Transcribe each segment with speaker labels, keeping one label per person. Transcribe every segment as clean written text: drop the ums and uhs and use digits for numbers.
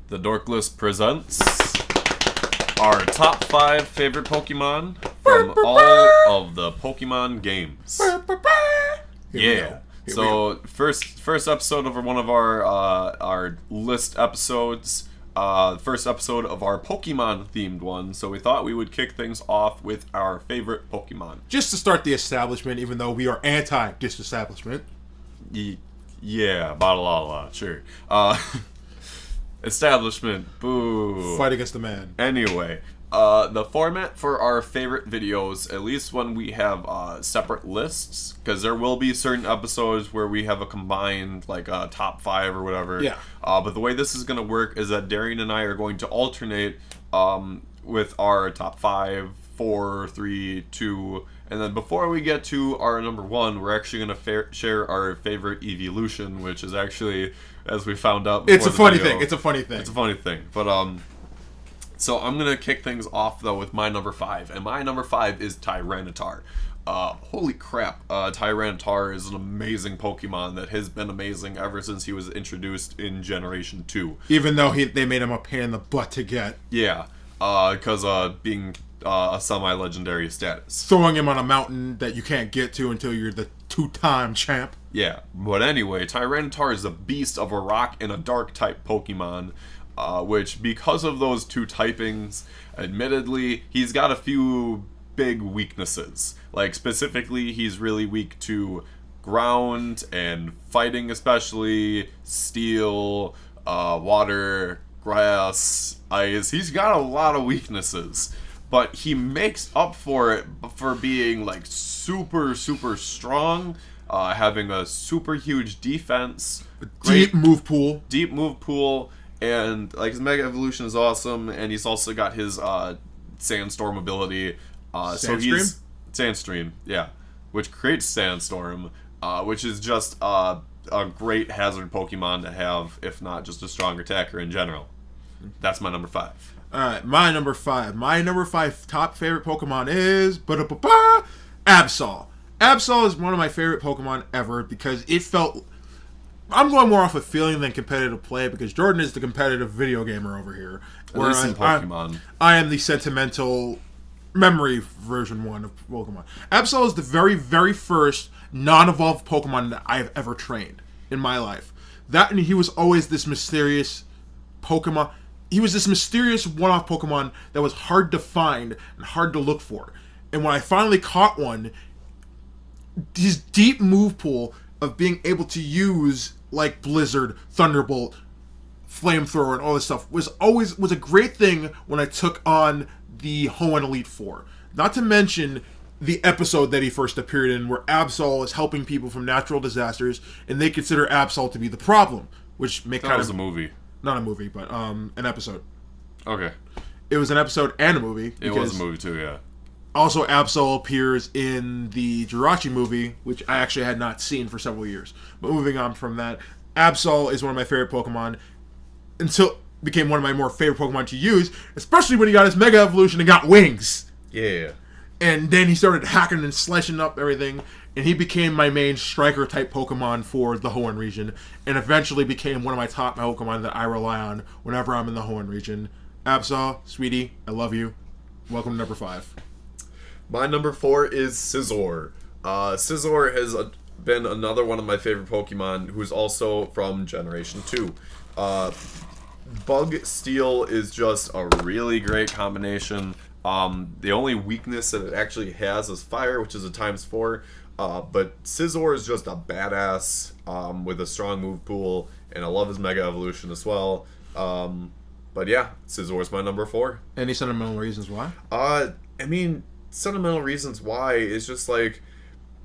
Speaker 1: The Dork List presents our top 5 favorite Pokemon from all of the Pokemon games. Yeah. So first episode of one of our list episodes. First episode of our Pokemon themed one. So we thought we would kick things off with our favorite Pokemon.
Speaker 2: Just to start the establishment, even though we are anti-disestablishment.
Speaker 1: Yeah, bottle, sure. Establishment, boo.
Speaker 2: Fight against the man.
Speaker 1: Anyway, the format for our favorite videos, at least when we have separate lists, because there will be certain episodes where we have a combined, like, top 5 or whatever.
Speaker 2: Yeah.
Speaker 1: But the way this is going to work is that Darian and I are going to alternate with our top 5, 4, 3, 2, and then before we get to our number 1, we're actually going to share our favorite Eeveelution, which is actually, as we found out before
Speaker 2: It's a funny thing. It's a funny thing.
Speaker 1: But, so I'm going to kick things off, though, with my number 5. And my number 5 is Tyranitar. Holy crap. Tyranitar is an amazing Pokemon that has been amazing ever since he was introduced in Generation 2.
Speaker 2: Even though they made him a pain in the butt to get.
Speaker 1: Yeah. Because being a semi-legendary status.
Speaker 2: Throwing him on a mountain that you can't get to until you're the 2-time champ.
Speaker 1: Yeah. But anyway, Tyranitar is a beast of a rock and a dark type Pokemon. Which, because of those two typings, admittedly, he's got a few big weaknesses. Like, specifically, he's really weak to ground and fighting, especially steel, water, grass, ice. He's got a lot of weaknesses, but he makes up for it for being, like, super, super strong, having a super huge defense,
Speaker 2: Deep move pool.
Speaker 1: And, like, his Mega Evolution is awesome, and he's also got his Sandstorm ability. Sandstream, yeah. Which creates Sandstorm, which is just a great hazard Pokemon to have, if not just a strong attacker in general. That's my number 5.
Speaker 2: Alright, my number 5. My number 5 top favorite Pokemon is... Absol. Absol is one of my favorite Pokemon ever because it felt... I'm going more off of feeling than competitive play because Jordan is the competitive video gamer over here.
Speaker 1: Whereas in Pokemon.
Speaker 2: I am the sentimental memory version 1 of Pokemon. Absol is the very, very first non-evolved Pokemon that I have ever trained in my life. And he was always this mysterious Pokemon. He was this mysterious one-off Pokemon that was hard to find and hard to look for. And when I finally caught one, his deep move pool of being able to use like Blizzard, Thunderbolt, Flamethrower, and all this stuff was a great thing when I took on the Hoenn Elite Four. Not to mention the episode that he first appeared in, where Absol is helping people from natural disasters, and they consider Absol to be the problem, which
Speaker 1: was a movie,
Speaker 2: not a movie, but an episode.
Speaker 1: Okay,
Speaker 2: it was an episode and a movie.
Speaker 1: It was a movie too, yeah.
Speaker 2: Also, Absol appears in the Jirachi movie, which I actually had not seen for several years. But moving on from that, Absol is one of my favorite Pokemon until it became one of my more favorite Pokemon to use, especially when he got his Mega Evolution and got wings.
Speaker 1: Yeah.
Speaker 2: And then he started hacking and slashing up everything, and he became my main striker-type Pokemon for the Hoenn region, and eventually became one of my top Pokemon that I rely on whenever I'm in the Hoenn region. Absol, sweetie, I love you. Welcome to number 5.
Speaker 1: My number 4 is Scizor. Scizor has been another one of my favorite Pokemon, who's also from Generation 2. Bug Steel is just a really great combination. The only weakness that it actually has is Fire, which is a ×4. But Scizor is just a badass with a strong move pool, and I love his Mega Evolution as well. But yeah, Scizor is my number 4.
Speaker 2: Any sentimental reasons why?
Speaker 1: Sentimental reasons why is just like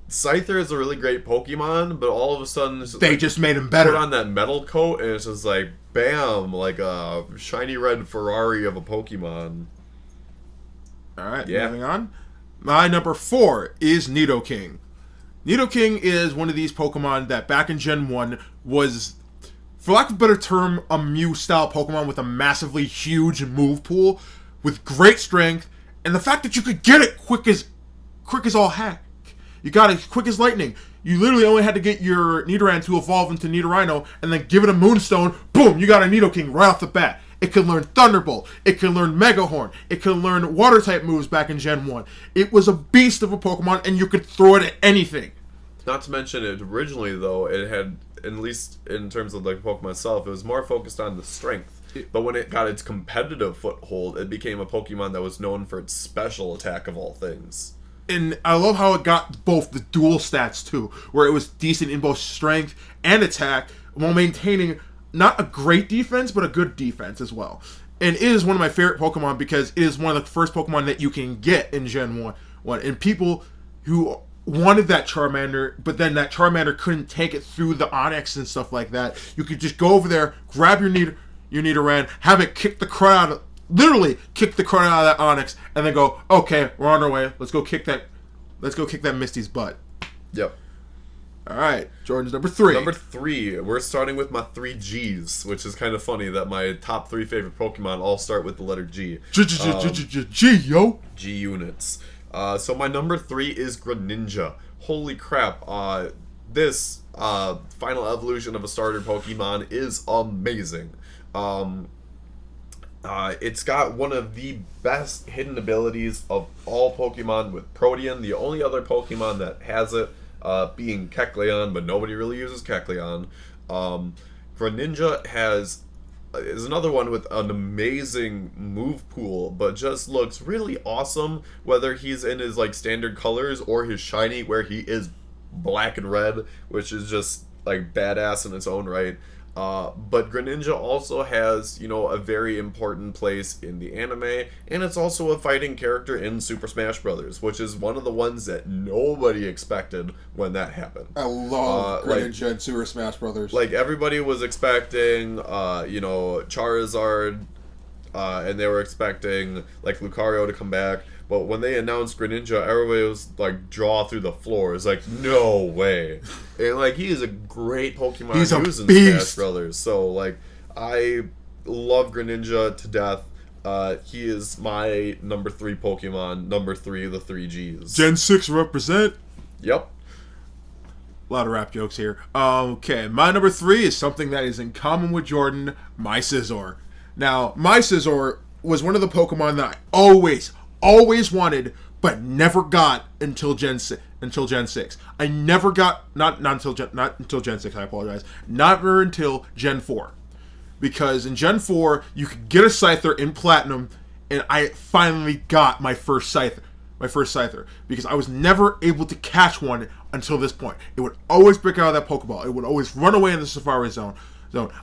Speaker 1: Scyther is a really great Pokemon, but all of a sudden
Speaker 2: they just made him better.
Speaker 1: Put on that metal coat and it's just like bam, like a shiny red Ferrari of a Pokemon.
Speaker 2: Alright, moving on. My number 4 is Nidoking. Nidoking is one of these Pokemon that back in Gen 1 was, for lack of a better term, a Mew style Pokemon with a massively huge move pool with great strength. And the fact that you could get it quick as all heck. You got it quick as lightning. You literally only had to get your Nidoran to evolve into Nidorino and then give it a Moonstone. Boom, you got a Nidoking right off the bat. It can learn Thunderbolt. It can learn Mega Horn. It can learn Water-type moves back in Gen 1. It was a beast of a Pokemon, and you could throw it at anything.
Speaker 1: Not to mention, it originally, though, it had, at least in terms of the Pokemon itself, it was more focused on the strength. But when it got its competitive foothold, it became a Pokemon that was known for its special attack of all things.
Speaker 2: And I love how it got both the dual stats, too, where it was decent in both strength and attack, while maintaining not a great defense, but a good defense as well. And it is one of my favorite Pokemon because it is one of the first Pokemon that you can get in Gen 1. And people who wanted that Charmander, but then that Charmander couldn't take it through the Onix and stuff like that, you could just go over there, grab your Nidoran, have it kick the crud out, literally kick the crud out of that Onix, and then go, okay, we're on our way. Let's go kick that Misty's butt.
Speaker 1: Yep.
Speaker 2: All right, Jordan's number 3.
Speaker 1: Number 3, we're starting with my 3 Gs, which is kind of funny that my top 3 favorite Pokemon all start with the letter G.
Speaker 2: G, yo.
Speaker 1: G units. So my number 3 is Greninja. Holy crap! This final evolution of a starter Pokemon is amazing. It's got one of the best hidden abilities of all Pokemon with Protean. The only other Pokemon that has it being Kecleon, but nobody really uses Kecleon. Greninja is another one with an amazing move pool, but just looks really awesome, whether he's in his like standard colors or his shiny, where he is black and red, which is just like badass in its own right. But Greninja also has, a very important place in the anime, and it's also a fighting character in Super Smash Bros., which is one of the ones that nobody expected when that happened.
Speaker 2: I love Greninja and Super Smash Bros.
Speaker 1: Like, everybody was expecting, Charizard, and they were expecting, like, Lucario to come back. But when they announced Greninja, everybody was like, jaw through the floor. It's like, no way. And like, he is a great Pokemon used in Smash Brothers. So like, I love Greninja to death. He is my number 3 Pokemon. Number 3 of the 3 Gs.
Speaker 2: Gen 6 represent.
Speaker 1: Yep.
Speaker 2: A lot of rap jokes here. Okay, my number 3 is something that is in common with Jordan, my Scizor. Now, my Scizor was one of the Pokemon that I always wanted, but never got until Gen 6. I never got not until Gen 6. I apologize. Never until Gen 4, because in Gen 4 you could get a Scyther in Platinum, and I finally got my first Scyther. Because I was never able to catch one until this point. It would always break out of that Pokeball. It would always run away in the Safari Zone.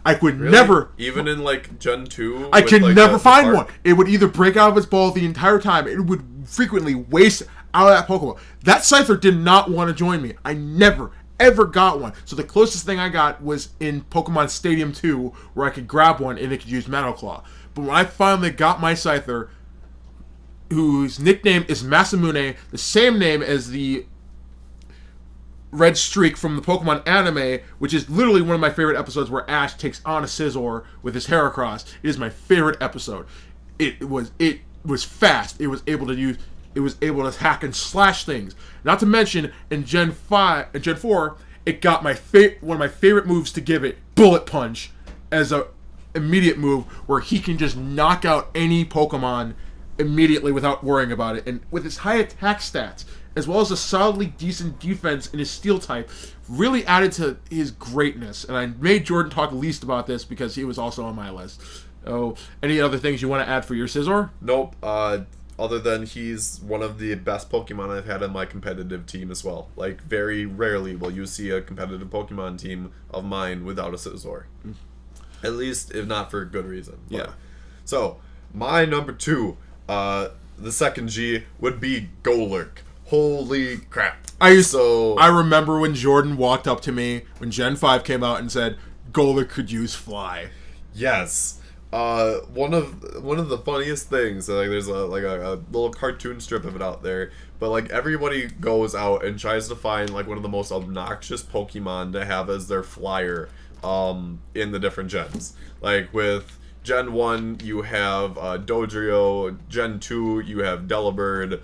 Speaker 2: I could never,
Speaker 1: even in like Gen 2,
Speaker 2: I could never find one. It would either break out of its ball the entire time. It would frequently waste out of that Pokemon. That Scyther did not want to join me. I never ever got one. So the closest thing I got was in Pokemon Stadium 2, where I could grab one and it could use Metal Claw. But when I finally got my Scyther, whose nickname is Masamune, the same name as the Red Streak from the Pokemon anime, which is literally one of my favorite episodes, where Ash takes on a Scizor with his Heracross. It is my favorite episode. It was fast. It was able to hack and slash things. Not to mention in Gen 4, it got one of my favorite moves to give it, Bullet Punch, as a immediate move where he can just knock out any Pokemon immediately without worrying about it. And with his high attack stats, as well as a solidly decent defense in his Steel type, really added to his greatness. And I made Jordan talk least about this because he was also on my list. Oh, any other things you want to add for your Scizor?
Speaker 1: Nope. Other than he's one of the best Pokemon I've had on my competitive team as well. Like, very rarely will you see a competitive Pokemon team of mine without a Scizor. At least, if not for good reason. But.
Speaker 2: Yeah.
Speaker 1: So, my number 2, the second G, would be Golurk. Holy crap.
Speaker 2: I remember when Jordan walked up to me when Gen 5 came out and said, Golurk could use Fly.
Speaker 1: Yes. One of the funniest things, like there's a little cartoon strip of it out there, but like everybody goes out and tries to find like one of the most obnoxious Pokemon to have as their flyer in the different gens. Like with Gen 1 you have Dodrio, Gen 2 you have Delibird,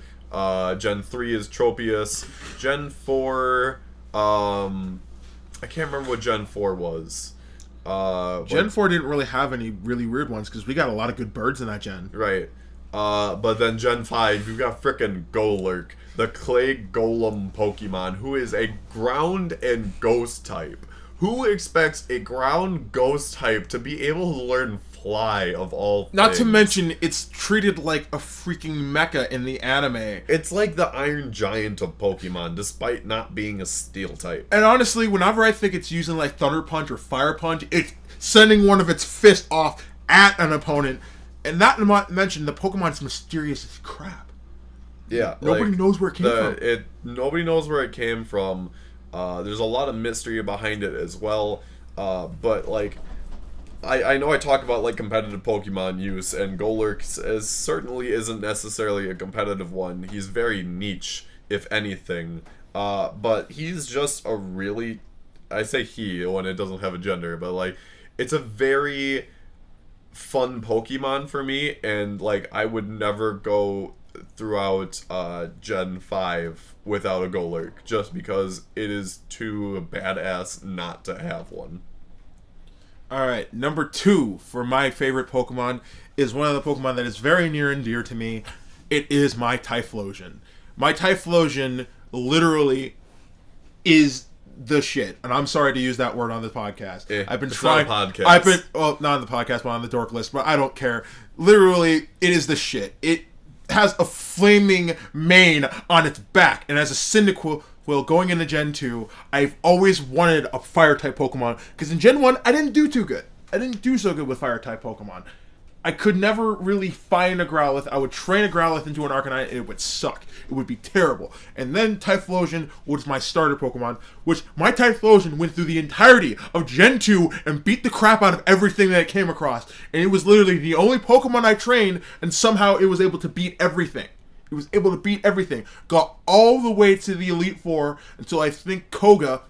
Speaker 1: Gen 3 is Tropius, Gen 4 I can't remember what Gen 4 was.
Speaker 2: Gen 4 didn't really have any really weird ones because we got a lot of good birds in that gen.
Speaker 1: Right. But then Gen 5, you've got frickin' Golurk, the clay golem Pokemon, who is a ground and ghost type. Who expects a ground ghost type to be able to learn fly of all things?
Speaker 2: Not to mention, it's treated like a freaking mecha in the anime.
Speaker 1: It's like the Iron Giant of Pokemon, despite not being a steel type.
Speaker 2: And honestly, whenever I think it's using like Thunder Punch or Fire Punch, it's sending one of its fists off at an opponent. And not to mention, the Pokemon's mysterious as crap.
Speaker 1: Yeah.
Speaker 2: Nobody knows where it came from.
Speaker 1: Nobody knows where it came from. There's a lot of mystery behind it as well. But, like, I know I talk about, like, competitive Pokemon use, and Golurk certainly isn't necessarily a competitive one. He's very niche, if anything. But he's just a really... I say he when it doesn't have a gender, but, like, it's a very fun Pokemon for me, and, like, I would never go throughout Gen 5 without a Golurk, just because it is too badass not to have one.
Speaker 2: Alright, number 2 for my favorite Pokemon is one of the Pokemon that is very near and dear to me. It is my Typhlosion. My Typhlosion literally is the shit. And I'm sorry to use that word on the podcast. I've been trying.
Speaker 1: Not a podcast.
Speaker 2: I've been, well, not on the podcast, but on the Dork List, but I don't care. Literally, it is the shit. It has a flaming mane on its back and has a Cyndaquil. Well, going into Gen 2, I've always wanted a Fire-type Pokemon, because in Gen 1, I didn't do too good. I didn't do so good with Fire-type Pokemon. I could never really find a Growlithe. I would train a Growlithe into an Arcanine, and it would suck. It would be terrible. And then Typhlosion was my starter Pokemon, which my Typhlosion went through the entirety of Gen 2 and beat the crap out of everything that it came across. And it was literally the only Pokemon I trained, and somehow it was able to beat everything. It was able to beat everything. Got all the way to the Elite Four until I think Koga,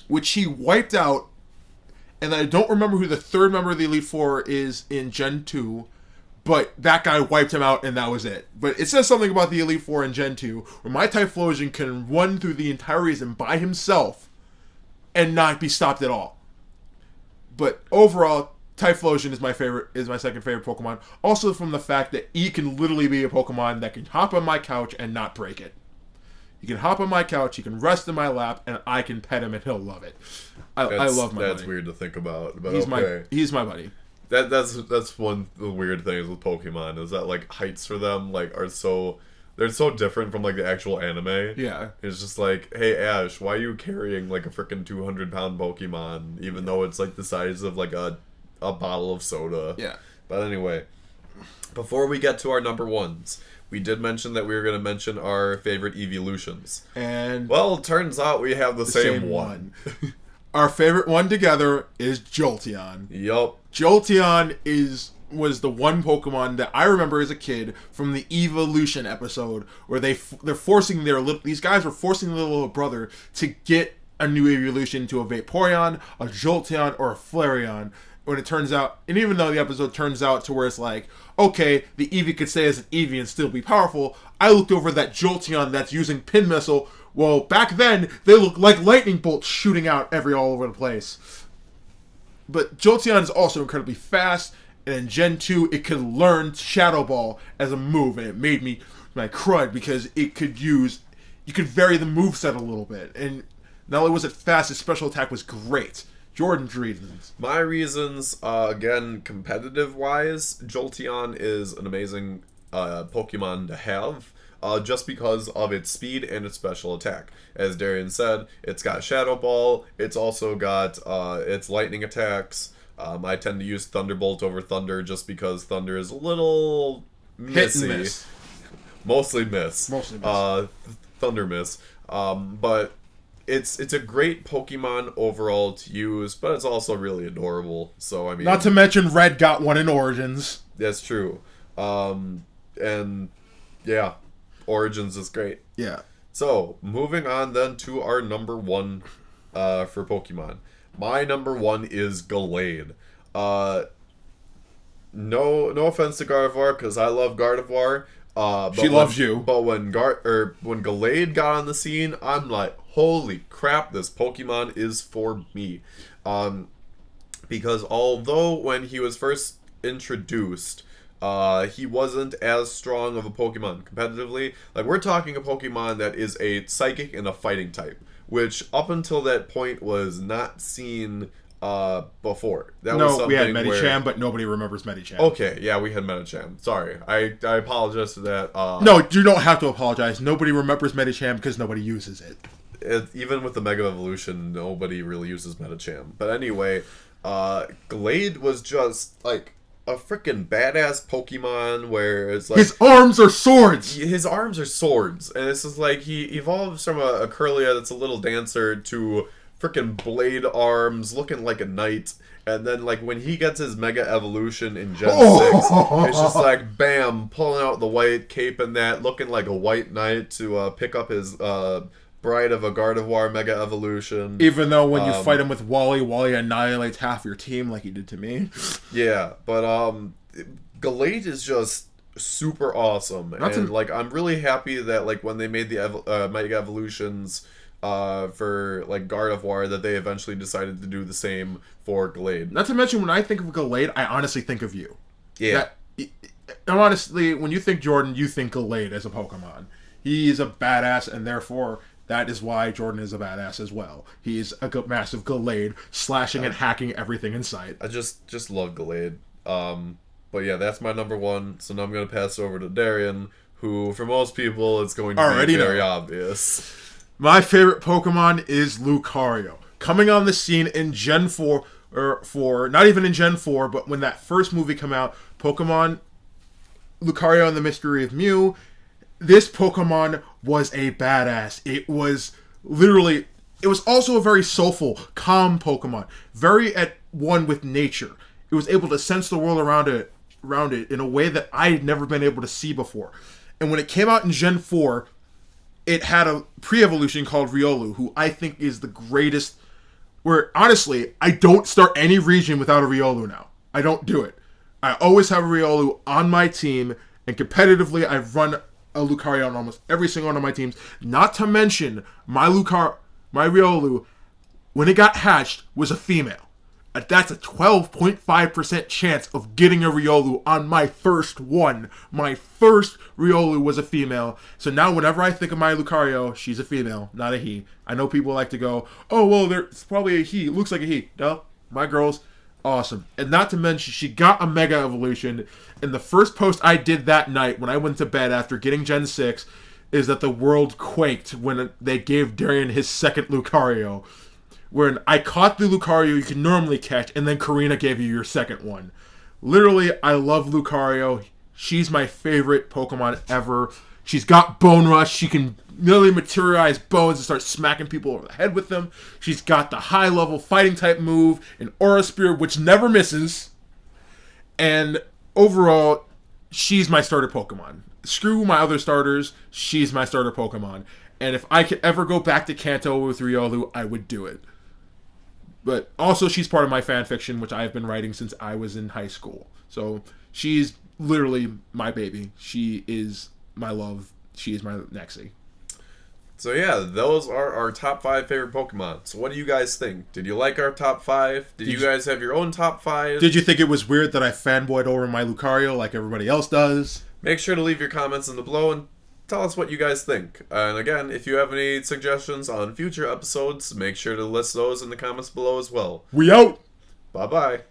Speaker 2: which he wiped out. And I don't remember who the third member of the Elite Four is in Gen 2. But that guy wiped him out and that was it. But it says something about the Elite Four in Gen 2 where my Typhlosion can run through the entire reason by himself and not be stopped at all. But overall, Typhlosion is my second favorite Pokemon. Also from the fact that he can literally be a Pokemon that can hop on my couch and not break it. He can hop on my couch, he can rest in my lap, and I can pet him and he'll love it. I love my buddy.
Speaker 1: That's weird to think about, but
Speaker 2: he's
Speaker 1: okay.
Speaker 2: He's my buddy.
Speaker 1: That's one of the weird things with Pokemon, is that, like, heights for them, like, they're so different from, like, the actual anime.
Speaker 2: Yeah.
Speaker 1: It's just like, hey, Ash, why are you carrying, like, a freaking 200-pound Pokemon, even though it's, like, the size of, like, a bottle of soda.
Speaker 2: Yeah.
Speaker 1: But anyway, before we get to our number ones, we did mention that we were going to mention our favorite Eeveelutions.
Speaker 2: And
Speaker 1: well, it turns out we have the same one.
Speaker 2: Our favorite one together is Jolteon.
Speaker 1: Yup.
Speaker 2: Jolteon was the one Pokemon that I remember as a kid from the Eeveelution episode where they're forcing these guys were forcing their little brother to get a new Eeveelution to a Vaporeon, a Jolteon, or a Flareon. When it turns out, and even though the episode turns out to where it's like, okay, the Eevee could stay as an Eevee and still be powerful, I looked over that Jolteon that's using Pin Missile. Well, back then, they looked like lightning bolts shooting out all over the place. But Jolteon is also incredibly fast, and in Gen 2, it could learn Shadow Ball as a move, and it made me my crud because you could vary the moveset a little bit. And not only was it fast, its special attack was great. Jordan's reasons.
Speaker 1: My reasons, again, competitive-wise, Jolteon is an amazing Pokemon to have, just because of its speed and its special attack. As Darian said, it's got Shadow Ball, it's also got its lightning attacks. I tend to use Thunderbolt over Thunder just because Thunder is a little missy.
Speaker 2: Hit and miss.
Speaker 1: Mostly miss. Thunder miss. But it's a great Pokemon overall to use, but it's also really adorable. So I mean,
Speaker 2: not to mention Red got one in Origins.
Speaker 1: That's true. And yeah, Origins is great.
Speaker 2: Yeah. So
Speaker 1: moving on then to our number one for Pokemon. My number one is Gallade. No offense to Gardevoir, because I love Gardevoir.
Speaker 2: She loves you.
Speaker 1: But when Gallade got on the scene, I'm like, holy crap, this Pokemon is for me. because although when he was first introduced, he wasn't as strong of a Pokemon competitively. Like, we're talking a Pokemon that is a psychic and a fighting type, which up until that point was not seen before.
Speaker 2: We had Medicham, but nobody remembers Medicham.
Speaker 1: Okay, yeah, we had Medicham. Sorry, I apologize for that.
Speaker 2: No, you don't have to apologize. Nobody remembers Medicham because nobody uses it.
Speaker 1: Even with the Mega Evolution, nobody really uses Medicham. But anyway, Glade was just like a freaking badass Pokemon where it's like...
Speaker 2: His arms are swords!
Speaker 1: His arms are swords. And it's just like he evolves from a Curlia that's a little dancer to freaking blade arms, looking like a knight. And then, like, when he gets his Mega Evolution in Gen 6, it's just like, bam, pulling out the white cape and that, looking like a white knight to pick up his Bride of a Gardevoir Mega Evolution.
Speaker 2: Even though when you fight him with Wally annihilates half your team like he did to me.
Speaker 1: Yeah, but Galate is just super awesome. Like, I'm really happy that, like, when they made the Mega Evolutions for, like, Gardevoir, that they eventually decided to do the same for Glade.
Speaker 2: Not to mention, when I think of Galade, I honestly think of you.
Speaker 1: Yeah.
Speaker 2: And honestly, when you think Jordan, you think Galade as a Pokemon. He's a badass, and therefore... that is why Jordan is a badass as well. He's a massive Galade, slashing and hacking everything in sight.
Speaker 1: I just love Galade. But yeah, that's my number one. So now I'm going to pass it over to Darian, who, for most people, it's going to be very obvious.
Speaker 2: My favorite Pokemon is Lucario. Coming on the scene in Gen 4, not even in Gen 4, but when that first movie came out, Pokemon Lucario and the Mystery of Mew, this Pokemon was a badass. It was also a very soulful, calm Pokemon. Very at one with nature. It was able to sense the world around it in a way that I had never been able to see before. And when it came out in Gen 4, it had a pre-evolution called Riolu, who I think is the greatest. Where, honestly, I don't start any region without a Riolu now. I don't do it. I always have a Riolu on my team, and competitively, I've run a Lucario on almost every single one of my teams. Not to mention, my Riolu, when it got hatched, was a female. That's a 12.5% chance of getting a Riolu on my first one. My first Riolu was a female. So now whenever I think of my Lucario, she's a female, not a he. I know people like to go, oh, well, there's probably a he. It looks like a he. No, my girl's awesome. And not to mention, she got a Mega Evolution. And the first post I did that night when I went to bed after getting Gen 6 is that the world quaked when they gave Darian his second Lucario. When I caught the Lucario you can normally catch, and then Karina gave you your second one. Literally, I love Lucario. She's my favorite Pokemon ever. She's got Bone Rush. She can literally materialize bones and start smacking people over the head with them. She's got the high-level fighting-type move, an Aura Spear, which never misses. And overall, she's my starter Pokemon. Screw my other starters. She's my starter Pokemon. And if I could ever go back to Kanto with Riolu, I would do it. But also, she's part of my fan fiction, which I've been writing since I was in high school. So she's literally my baby. She is my love. She is my Nexie.
Speaker 1: So yeah, those are our top 5 favorite Pokemon. So what do you guys think? Did you like our top 5? Did you guys have your own top 5?
Speaker 2: Did you think it was weird that I fanboyed over my Lucario like everybody else does?
Speaker 1: Make sure to leave your comments in the below and tell us what you guys think. And again, if you have any suggestions on future episodes, make sure to list those in the comments below as well.
Speaker 2: We out!
Speaker 1: Bye-bye.